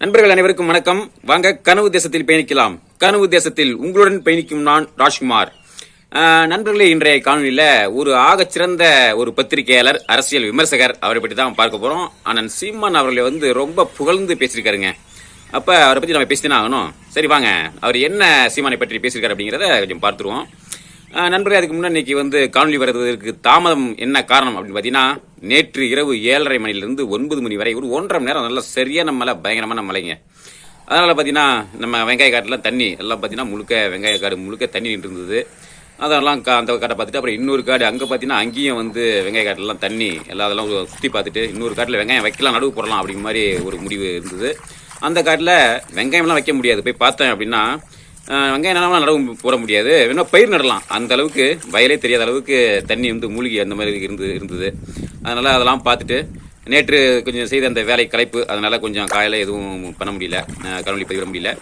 நண்பர்கள் அனைவருக்கும் வணக்கம். வாங்க கனவு தேசத்தில் பயணிக்கலாம். கனவு தேசத்தில் உங்களுடன் பயணிக்கும் நான் ராஜ்குமார். நண்பர்களே, இன்றைய காணொலியில ஒரு ஆகச்சிறந்த ஒரு பத்திரிகையாளர், அரசியல் விமர்சகர், அவரை பற்றி தான் பார்க்க போறோம். அண்ணன் சீமான் அவர்களை ரொம்ப புகழ்ந்து பேசியிருக்காருங்க. அப்ப அவரை பத்தி நம்ம பேசிதான் ஆகணும். சரி வாங்க, அவர் என்ன சீமானை பற்றி பேசியிருக்காரு அப்படிங்கிறத கொஞ்சம் பார்த்துருவோம். நண்பர்களே, அதுக்கு முன்னாடி இன்னைக்கு காணொலி வருவதற்கு தாமதம் என்ன காரணம் அப்படின்னு பாத்தீங்கன்னா, நேற்று இரவு 7:30 மணிலிருந்து 9 மணி வரை ஒரு 1.5 மணி நேரம் நல்ல சரியான மழை, பயங்கரமான மழைங்க. அதனால பாத்தீங்கன்னா நம்ம வெங்காய காட்டுலாம் தண்ணி எல்லாம் பாத்தீங்கன்னா முழுக்க வெங்காய காடு முழுக்க தண்ணி நின்று இருந்தது. அதெல்லாம் அந்த காட்டை பார்த்துட்டு அப்புறம் இன்னொரு காடு அங்கே பார்த்தீங்கன்னா அங்கேயும் வெங்காய காட்டிலாம் தண்ணி எல்லாம் அதெல்லாம் சுற்றி பார்த்துட்டு இன்னொரு காட்டில் வெங்காயம் வைக்கலாம், நடுவு போடலாம் அப்படிங்கிற மாதிரி ஒரு முடிவு இருந்தது. அந்த காட்டில் வெங்காயம்லாம் வைக்க முடியாது. போய் பார்த்தேன் அப்படின்னா வெங்காயம் நடவு போட முடியாது, வேணா பயிர் நடலாம். அந்த அளவுக்கு வயலே தெரியாத அளவுக்கு தண்ணி மூழ்கி அந்த மாதிரி இருந்தது. அதனால அதெல்லாம் பார்த்துட்டு நேற்று கொஞ்சம் செய்த அந்த வேலை கலைப்பு, அதனால கொஞ்சம் காலையில் எதுவும் பண்ண முடியல, காணொலி பதிவிட முடியல.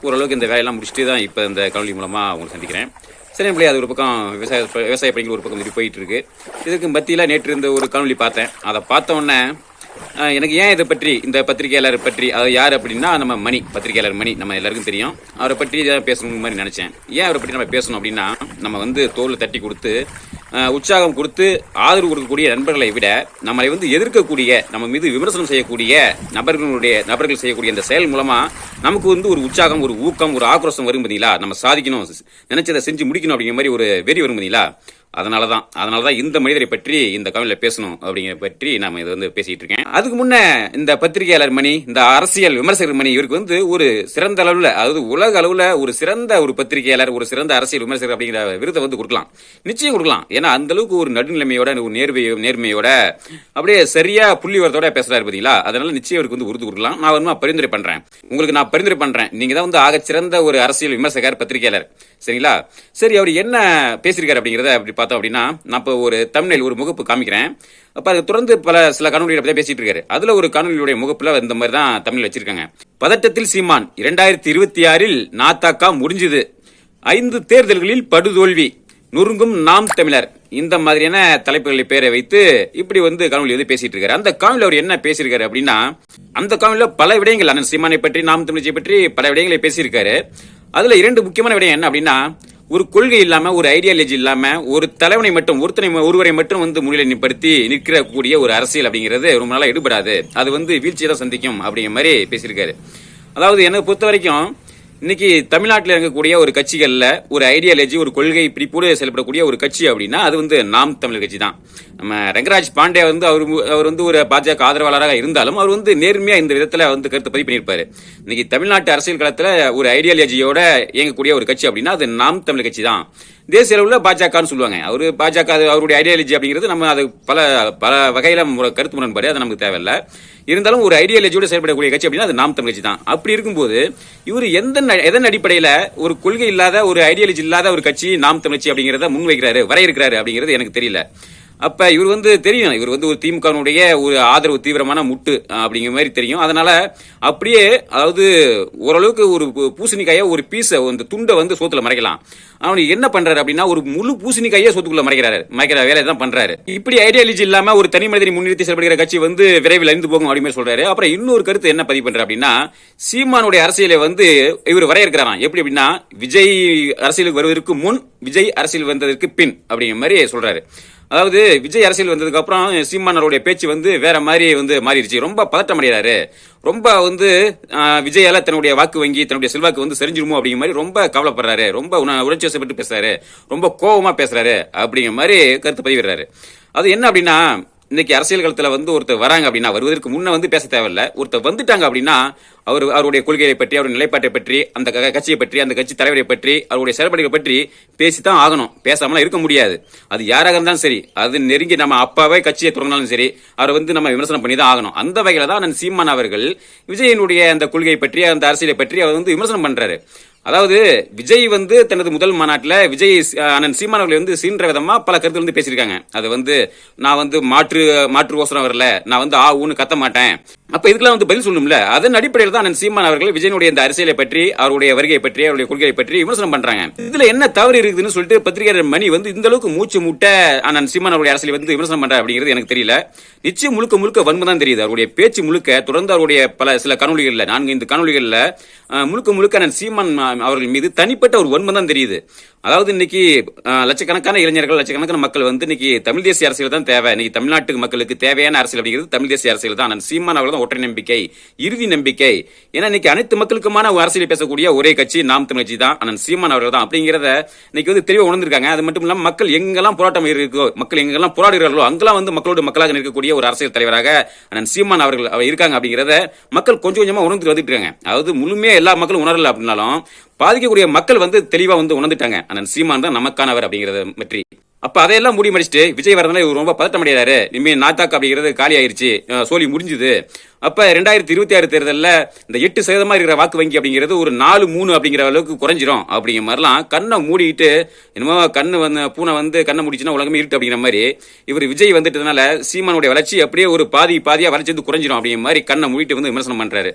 ஓரளவுக்கு இந்த வேலையெல்லாம் முடிச்சுட்டு தான் இப்போ இந்த காணொலி மூலமாக உங்களை சந்திக்கிறேன். சரி நண்பர்களே, அது ஒரு பக்கம் விவசாய பணிகள் ஒரு பக்கம் போயிட்டு இருக்கு. இதுக்கு மத்தியில் நேற்று இந்த ஒரு காணொலி பார்த்தேன். அதை பார்த்த உடனே எனக்கு ஏன் இதை பற்றி, இந்த பத்திரிகையாளர் பற்றி, அது யார் அப்படின்னா நம்ம மணி, பத்திரிகையாளர் மணி, நம்ம எல்லாருக்கும் தெரியும். அவரை பற்றி தான் பேசணும் மாதிரி நினைச்சேன். ஏன் அவரை பற்றி நம்ம பேசணும் அப்படின்னா, நம்ம தோல் தட்டி கொடுத்து உற்சாகம் கொடுத்து ஆதரவு கொடுக்கக்கூடிய நண்பர்களை விட நம்மளை எதிர்க்கக்கூடிய, நம்ம மீது விமர்சனம் செய்யக்கூடிய நபர்கள் செய்யக்கூடிய அந்த செயல் மூலமா நமக்கு ஒரு உற்சாகம், ஒரு ஊக்கம், ஒரு ஆக்ரோஷம் வரும் பார்த்தீங்களா. நம்ம சாதிக்கணும், நினைச்சதை செஞ்சு முடிக்கணும் அப்படிங்கிற மாதிரி ஒரு வெறி வரும் பார்த்தீங்களா. அதனாலதான் இந்த மனிதரை பற்றி இந்த காணொலியில பேசணும் அப்படிங்கிற பற்றி நாம இதை பேசிட்டு இருக்கேன். அதுக்கு முன்ன இந்த பத்திரிகையாளர் மணி, இந்த அரசியல் விமர்சகர் மணி, இவருக்கு ஒரு சிறந்த அளவுல, அதாவது உலக அளவுல ஒரு சிறந்த ஒரு பத்திரிகையாளர், ஒரு சிறந்த அரசியல் விமர்சகர் அப்படிங்கிற விருதை கொடுக்கலாம், நிச்சயம் கொடுக்கலாம். ஏன்னா அந்த அளவுக்கு ஒரு நடுநிலைமையோட, ஒரு நேர்மையோட, அப்படியே சரியா புள்ளிவரத்தோட பேசுறாரு பாத்தீங்களா. அதனால நிச்சயம் அவருக்கு விருது கொடுக்கலாம். நான் பரிந்துரை பண்றேன், உங்களுக்கு நான் பரிந்துரை பண்றேன். நீங்க தான் ஆகச்சிறந்த ஒரு அரசியல் விமர்சகர், பத்திரிகையாளர், சரிங்களா. சரி, அவர் என்ன பேசியிருக்காரு அப்படிங்கறத அப்படி பார்த்தோம் அப்படின்னா, நான் இப்போ ஒரு தம்ப்நெயில், ஒரு முகப்பு காமிக்கிறேன். அப்ப அது தொடர்ந்து சில காணொலிகளை பத்தி பேசிட்டு இருக்காரு. அதுல ஒரு காணொலியுடைய முகப்புல இந்த மாதிரி தான் தம்ப்நெயில் வச்சிருக்காங்க. பதட்டத்தில் சீமான், 2026 நாத்தாக்கா முடிஞ்சது, 5 தேர்தல்களில் படுதோல்வி, நொறுங்கும் நாம் தமிழர், இந்த மாதிரியான தலைப்புகளை பேரை வைத்து இப்படி காணொலி பேசிட்டு இருக்காரு. அந்த காணொலி அவர் என்ன பேசியிருக்காரு அப்படின்னா, அந்த காணொலியில பல விடயங்கள், அண்ணன் சீமானை பற்றி, நாம் தமிழை பற்றி பல விடயங்களை பேசியிருக்காரு. அதுல 2 முக்கியமான விடயம் என்ன அப்படின்னா, ஒரு கொள்கை இல்லாம, ஒரு ஐடியாலஜி இல்லாம, ஒரு தலைவனை மட்டும், ஒருவரை மட்டும் முன்னிலைப்படுத்தி நிற்கக்கூடிய ஒரு அரசியல் அப்படிங்கிறது ரொம்ப நாளா எடுபடாது, அது வீழ்ச்சியை தான் சந்திக்கும் அப்படிங்கிற மாதிரி பேசியிருக்காரு. அதாவது என்னை பொறுத்த வரைக்கும் இன்னைக்கு தமிழ்நாட்டில் இருக்கக்கூடிய ஒரு கட்சிகள்ல ஒரு ஐடியாலஜி, ஒரு கொள்கை பிடிப்போடு செயல்படக்கூடிய ஒரு கட்சி அப்படின்னா அது நாம் தமிழர் கட்சி தான். நம்ம ரங்கராஜ் பாண்டே அவர் ஒரு பாஜக ஆதரவாளராக இருந்தாலும் அவர் நேர்மையா இந்த விதத்துல கருத்து பதிவு பண்ணியிருப்பாரு. இன்னைக்கு தமிழ்நாட்டு அரசியல் களத்துல ஒரு ஐடியாலஜியோட இயங்கக்கூடிய ஒரு கட்சி அப்படின்னா அது நாம் தமிழர் கட்சி தான். தேசிய அளவுல பாஜகன்னு சொல்லுவாங்க. பாஜக அவருடைய ஐடியாலஜி அப்படிங்கிறது நம்ம அது பல பல வகையில கருத்து முரண்பாடு, அது நமக்கு தேவையில்லை. இருந்தாலும் ஒரு ஐடியாலஜியோட செயல்படக்கூடிய கட்சி அப்படின்னா அது நாம் தமிழ் கட்சி தான். அப்படி இருக்கும்போது இவர் எதன் அடிப்படையில ஒரு கொள்கை இல்லாத, ஒரு ஐடியாலஜி இல்லாத ஒரு கட்சி நாம் தமிழ் கட்சி அப்படிங்கறத முன்வைக்கிறாரு, வரையறுக்கிறாரு அப்படிங்கிறது எனக்கு தெரியல. அப்ப இவர் தெரியும், இவர் ஒரு திமுகவுடைய ஒரு ஆதரவு தீவிரமான முட்டு அப்படிங்கிற மாதிரி தெரியும். அதனால அப்படியே, அதாவது ஓரளவுக்கு ஒரு பூசணிக்காய, ஒரு பீஸ, துண்டை சோத்துல மறைக்கலாம். அவனுக்கு என்ன பண்றாரு அப்படின்னா, ஒரு முழு பூசணிக்காயே சோத்துக்குள்ள மறைக்கிற வேலையை தான் பண்றாரு. இப்படி ஐடியாலஜி இல்லாம ஒரு தனி மனிதனை முன்னிறுத்தி செயல்படுகிற கட்சி விரைவில் அழிந்து போகும் அப்படின்னு சொல்றாரு. அப்புறம் இன்னொரு கருத்து என்ன பதிவு பண்றாரு அப்படின்னா, சீமானுடைய அரசியலை இவர் வரையறுக்கிறாராம். எப்படி அப்படின்னா, விஜய் அரசியலுக்கு வருவதற்கு முன், விஜய் அரசியல் வந்ததற்கு பின் அப்படிங்கிற மாதிரி சொல்றாரு. அதாவது விஜய் அரசியல் வந்ததுக்கு அப்புறம் சீமானருடைய பேச்சு வேற மாதிரி மாறிடுச்சு. ரொம்ப பதட்டம் அடைகிறாரு. ரொம்ப விஜயால தன்னுடைய வாக்கு வங்கி, தன்னுடைய செல்வாக்கு செறிஞ்சிருமோ அப்படிங்கிற மாதிரி ரொம்ப கவலைப்படுறாரு. ரொம்ப உணர்ச்சி வசப்பட்டு பேசுறாரு, ரொம்ப கோபமா பேசுறாரு அப்படிங்கிற மாதிரி கருத்து பதிவிடுறாரு. அது என்ன அப்படின்னா, இன்னைக்கு அரசியல் களத்துல ஒருத்தர் வராங்க அப்படின்னா, வருவதற்கு முன்ன பேச தேவையில்ல. ஒருத்தர் வந்துட்டாங்க அப்படின்னா அவருடைய கொள்கையை பற்றி, அவருடைய நிலைப்பாட்டை பற்றி, அந்த கட்சியை பற்றி, அந்த கட்சி தலைவரை பற்றி, அவருடைய செயல்பாடுகளை பற்றி பேசித்தான் ஆகணும். பேசாமலாம் இருக்க முடியாது. அது யாராக இருந்தாலும் சரி, அது நெருங்கி நம்ம அப்பாவே கட்சியை தொடங்கினாலும் சரி, அவரை நம்ம விமர்சனம் பண்ணி தான் ஆகணும். அந்த வகையில தான் சீமான் அவர்கள் விஜயனுடைய அந்த கொள்கையை பற்றி, அந்த அரசியலை பற்றி அவர் விமர்சனம் பண்றாரு. அதாவது விஜய் தனது முதல் மாநாட்டில் விஜய் அண்ணன் சீமான் அவர்களை சீன்ற விதமா பல கருத்துகள் பேசியிருக்காங்க. அது நான் மாற்று ஓசனம் வரல, நான் ஊன்னு கத்த மாட்டேன், அப்ப இதுக்கெல்லாம் வந்து பதில் சொல்லணும்ல. அதன் அடிப்படையில் தான் அண்ணன் சீமான் அவர்கள் விஜயனுடைய இந்த அரசியலை பற்றி, அவருடைய வருகை பற்றி, அவருடைய கொள்கையை பற்றி விமர்சனம் பண்றாங்க. இதுல என்ன தவறு இருக்குதுன்னு சொல்லிட்டு பத்திரிகையாளர் மணி வந்து இந்த அளவுக்கு மூச்சு முட்ட அண்ணன் சீமான் அவருடைய அரசியலை வந்து விமர்சனம் பண்றாரு அப்படிங்கிறது எனக்கு தெரியல. நிச்சயம் முழுக்க முழுக்க வன்மை தான் தெரியுது. அவருடைய பேச்சு முழுக்க தொடர்ந்து அவருடைய சில காணொலிகள்ல 4-5 காணொலிகள்ல முழுக்க முழுக்க அண்ணன் சீமான் அவர்கள் மீது தனிப்பட்ட ஒரு வன்மை தான் தெரியுது. அதாவது இன்னைக்கு லட்சக்கணக்கான இளைஞர்கள், லட்சக்கணக்கான மக்கள் வந்து இன்னைக்கு தமிழ் தேசிய அரசியல் தான் தேவை. இன்னைக்கு தமிழ்நாட்டு மக்களுக்கு தேவையான அரசியல் அப்படிங்கிறது தமிழ் தேசிய அரசியல் தான். சீமான் அவர்கள் தான் ஒற்றை நம்பிக்கை, இறுதி நம்பிக்கை. ஏன்னா இன்னைக்கு அனைத்து மக்களுக்குமான அரசியலை பேசக்கூடிய ஒரே கட்சி நாம் தமிழ் கட்சி தான், அண்ணன் சீமான் அவர்கள் தான் அப்படிங்கிறத இன்னைக்கு வந்து தெளிவாக உணர்ந்திருக்காங்க. அது மட்டும் இல்லாமல் மக்கள் எங்கெல்லாம் போராட்டம் இருக்கோ, மக்கள் எங்கெல்லாம் போராடுகிறார்களோ அங்கெல்லாம் வந்து மக்களோட மக்களாக இருக்கக்கூடிய ஒரு அரசியல் தலைவராக அண்ணன் சீமான் அவர்கள் இருக்காங்க அப்படிங்கிறத மக்கள் கொஞ்சம் கொஞ்சமா உணர்ந்து வந்துட்டு இருக்காங்க. அதாவது முழுமையா எல்லா மக்களும் உணரல அப்படின்னாலும் பாதிக்கக்கூடிய மக்கள் வந்து தெளிவா வந்து உணர்ந்துட்டாங்க அண்ணன் சீமான் தான் நமக்கானவர் அப்படிங்கறத பற்றி. அப்ப அதையெல்லாம் மூடி மடிச்சுட்டு விஜய் வரதுனால இவர் ரொம்ப பதட்டம் அடைகிறாரு. இனிமே நாத்தாக்கு அப்படிங்கிறது காலி ஆயிருச்சு, சோலி முடிஞ்சுது. அப்ப 2026 தேர்தலில் இந்த 8% இருக்கிற வாக்கு வங்கி அப்படிங்கிறது ஒரு 4-3 அப்படிங்கிற அளவுக்கு குறைஞ்சிரும் அப்படிங்கிற மாதிரிலாம் கண்ணை மூடிட்டு, என்னமோ கண்ணு வந்து பூனை வந்து கண்ணை முடிச்சுன்னா உலகமே இருட்டு அப்படிங்கிற மாதிரி இவர் விஜய் வந்துட்டதுனால சீமானுடைய வளர்ச்சி அப்படியே ஒரு பாதியா வளர்ச்சி வந்து குறைஞ்சிரும் அப்படிங்கிற மாதிரி கண்ணை மூடிட்டு வந்து விமர்சனம் பண்றாரு.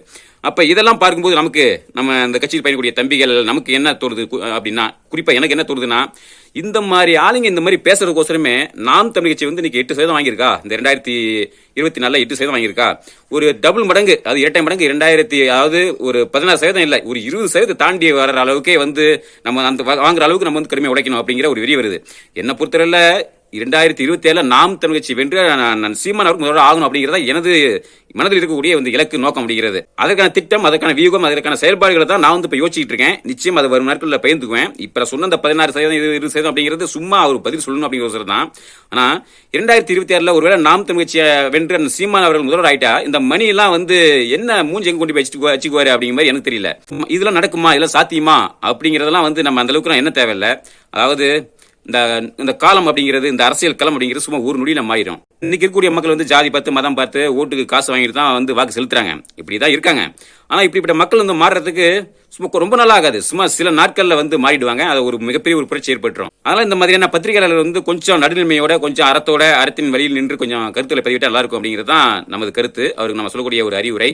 அப்ப இதெல்லாம் பார்க்கும்போது நமக்கு நம்ம இந்த கட்சியில் பயணக்கூடிய தம்பிகள் நமக்கு என்ன தோணுது அப்படின்னா, குறிப்பா எனக்கு என்ன தோணுதுன்னா, இந்த மாதிரி ஆளுங்க இந்த மாதிரி பேசுறதுக்கோசரமே நாம் தமிழ் கட்சி வந்து இன்னைக்கு 8% வாங்கியிருக்கா. இந்த 2024 8% வாங்கியிருக்கா. ஒரு டபுள் மடங்கு, அது இரட்டை மடங்கு, அதாவது ஒரு 16% இல்லை, ஒரு 20% தாண்டி வர அளவுக்கே வந்து நம்ம அந்த வாங்குற அளவுக்கு நம்ம வந்து கடுமையாக உடைக்கணும் அப்படிங்கிற ஒரு வெறி வருது. என்ன பொறுத்தவரையில 2027 நாம் தமிழ் கட்சி வென்று சீமான் அவருக்கு முதல்வர் ஆகணும் அப்படிங்கிறத எனது மனதில் இருக்கக்கூடிய வந்து இலக்கு நோக்கம் அப்படிங்கிறது. அதற்கான திட்டம், அதற்கான வியூகம், அதற்கான செயல்பாடுகளை தான் நான் வந்து இப்ப யோசிச்சுட்டு இருக்கேன். நிச்சயம் அது வரும் நாட்களில் பயந்துக்குவேன். இப்ப சொன்ன அந்த 16% 20% அப்படிங்கிறது சும்மா ஒரு பதில் சொல்லணும் அப்படிங்கிற தான். ஆனா 2026 ஒருவேளை நாம் தமிழ் கட்சியை வென்று அந்த சீமான் அவர்கள் முதல்வர் ஆயிட்டா இந்த மணி எல்லாம் வந்து என்ன மூஞ்சி எங்க கொண்டு போய் வச்சுக்குவாரு அப்படிங்கிற மாதிரி எனக்கு தெரியல. இதெல்லாம் நடக்குமா, இதெல்லாம் சாத்தியமா அப்படிங்கறதெல்லாம் வந்து நம்ம அந்த அளவுக்கு என்ன தேவையில்லை. அதாவது இந்த காலம் அப்படிங்கிறது, இந்த அரசியல் களம் அப்படிங்கிறது சும்மா ஒரு நொடியில மாறிடும். இன்னைக்கு இருக்கக்கூடிய மக்கள் வந்து ஜாதி பார்த்து, மதம் பார்த்து, ஓட்டுக்கு காசு வாங்கிட்டு தான் வந்து வாக்கு செலுத்துறாங்க. இப்படிதான் இருக்காங்க. ஆனா இப்படிப்பட்ட மக்கள் வந்து மாறுறதுக்கு சும்மா ரொம்ப நாள் ஆகாது. சும்மா சில நாட்கள்ல வந்து மாறிடுவாங்க. அது ஒரு மிகப்பெரிய ஒரு புரட்சி ஏற்பட்டுரும். அதனால இந்த மாதிரியான பத்திரிகையாளர்கள் வந்து கொஞ்சம் நடுநிலைமையோட, கொஞ்சம் அறத்தின் வழியில் நின்று கொஞ்சம் கருத்துக்களை பதிவிட்டா நல்லா இருக்கும் அப்படிங்கிறது தான் நமது கருத்து. அவருக்கு நம்ம சொல்லக்கூடிய ஒரு அறிவுரை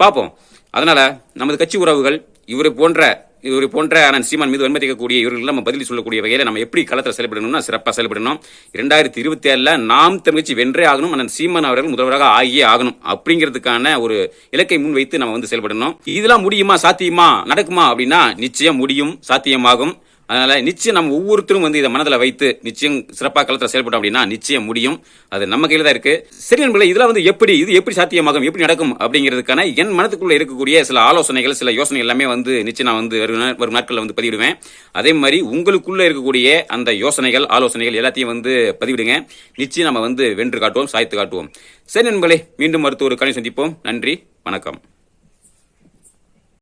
பார்ப்போம். அதனால நமது கட்சி உறவுகள் இவரை போன்ற அண்ணன் சீமான் மீது வன்மதிக்கக்கூடிய இவர்கள் நம்ம பதில் சொல்லக்கூடிய வகையில நம்ம எப்படி களத்தில் செயல்படணும்னா சிறப்பாக செயல்படணும். 2027 நாம் தமிழ் கட்சி வென்றே ஆகணும், அண்ணன் சீமான் அவர்கள் முதல்வராக ஆகியே ஆகணும் அப்படிங்கிறதுக்கான ஒரு இலக்கை முன்வைத்து நம்ம வந்து செயல்படணும். இதெல்லாம் முடியுமா, சாத்தியமா, நடக்குமா அப்படின்னா நிச்சயம் முடியும், சாத்தியமாகும். அதனால நிச்சயம் நம்ம ஒவ்வொருத்தரும் வந்து இதை மனதில் வைத்து நிச்சயம் சிறப்பாக களத்தில் செயல்பட்டோம் அப்படின்னா நிச்சயம் முடியும். அது நம்ம கையில தான் இருக்கு. சரி நண்பர்களே, இதெல்லாம் வந்து எப்படி சாத்தியமாகும், எப்படி நடக்கும் அப்படிங்கிறதுக்கான என் மனத்துக்குள்ள இருக்கக்கூடிய சில ஆலோசனைகள், சில யோசனைகள் எல்லாமே வந்து நிச்சயம் நான் வந்து வரும் நாட்களில் வந்து பதிவிடுவேன். அதே மாதிரி உங்களுக்குள்ள இருக்கக்கூடிய அந்த யோசனைகள், ஆலோசனைகள் எல்லாத்தையும் வந்து பதிவிடுங்க. நிச்சயம் நம்ம வந்து வென்று காட்டுவோம், சாய்த்து காட்டுவோம். சரி நண்பர்களே, மீண்டும் அடுத்த ஒரு காணொளியில் சந்திப்போம். நன்றி, வணக்கம்.